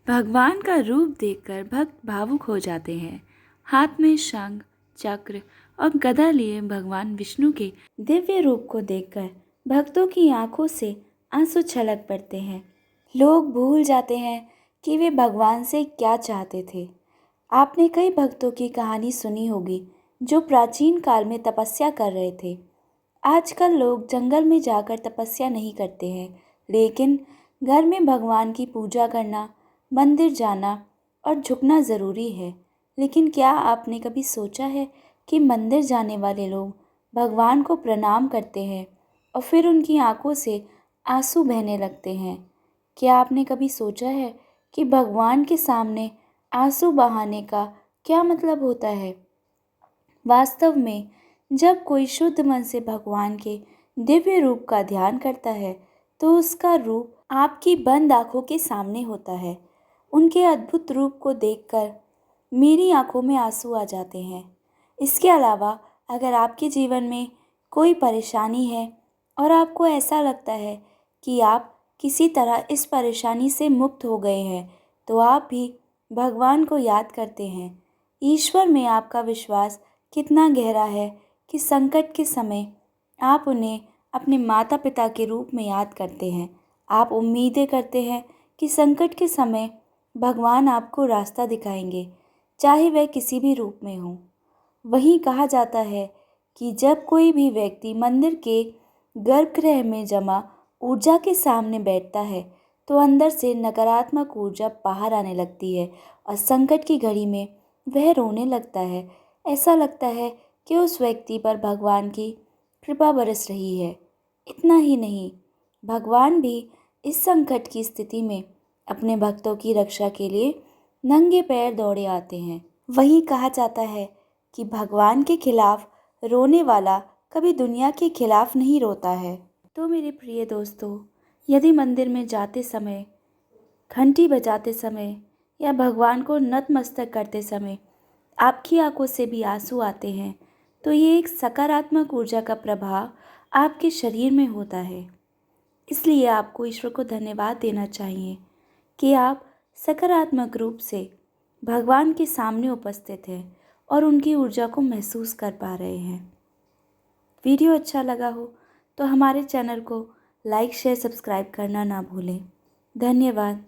भगवान का रूप देखकर भक्त भावुक हो जाते हैं। हाथ में शंख, चक्र और गदा लिए भगवान विष्णु के दिव्य रूप को देखकर भक्तों की आंखों से आंसू छलक पड़ते हैं। लोग भूल जाते हैं कि वे भगवान से क्या चाहते थे। आपने कई भक्तों की कहानी सुनी होगी जो प्राचीन काल में तपस्या कर रहे थे। आजकल लोग जंगल में जाकर तपस्या नहीं करते हैं, लेकिन घर में भगवान की पूजा करना, मंदिर जाना और झुकना ज़रूरी है। लेकिन क्या आपने कभी सोचा है कि मंदिर जाने वाले लोग भगवान को प्रणाम करते हैं और फिर उनकी आंखों से आंसू बहने लगते हैं? क्या आपने कभी सोचा है कि भगवान के सामने आंसू बहाने का क्या मतलब होता है? वास्तव में जब कोई शुद्ध मन से भगवान के दिव्य रूप का ध्यान करता है तो उसका रूप आपकी बंद आंखों के सामने होता है। उनके अद्भुत रूप को देखकर मेरी आंखों में आंसू आ जाते हैं। इसके अलावा अगर आपके जीवन में कोई परेशानी है और आपको ऐसा लगता है कि आप किसी तरह इस परेशानी से मुक्त हो गए हैं, तो आप भी भगवान को याद करते हैं। ईश्वर में आपका विश्वास कितना गहरा है कि संकट के समय आप उन्हें अपने माता पिता के रूप में याद करते हैं। आप उम्मीदें करते हैं कि संकट के समय भगवान आपको रास्ता दिखाएंगे, चाहे वह किसी भी रूप में हो। वहीं कहा जाता है कि जब कोई भी व्यक्ति मंदिर के गर्भगृह में जमा ऊर्जा के सामने बैठता है तो अंदर से नकारात्मक ऊर्जा बाहर आने लगती है और संकट की घड़ी में वह रोने लगता है। ऐसा लगता है कि उस व्यक्ति पर भगवान की कृपा बरस रही है। इतना ही नहीं, भगवान भी इस संकट की स्थिति में अपने भक्तों की रक्षा के लिए नंगे पैर दौड़े आते हैं। वहीं कहा जाता है कि भगवान के खिलाफ रोने वाला कभी दुनिया के खिलाफ नहीं रोता है। तो मेरे प्रिय दोस्तों, यदि मंदिर में जाते समय, घंटी बजाते समय या भगवान को नतमस्तक करते समय आपकी आंखों से भी आंसू आते हैं, तो ये एक सकारात्मक ऊर्जा का प्रभाव आपके शरीर में होता है। इसलिए आपको ईश्वर को धन्यवाद देना चाहिए कि आप सकारात्मक रूप से भगवान के सामने उपस्थित हैं और उनकी ऊर्जा को महसूस कर पा रहे हैं। वीडियो अच्छा लगा हो तो हमारे चैनल को लाइक, शेयर, सब्सक्राइब करना ना भूलें। धन्यवाद।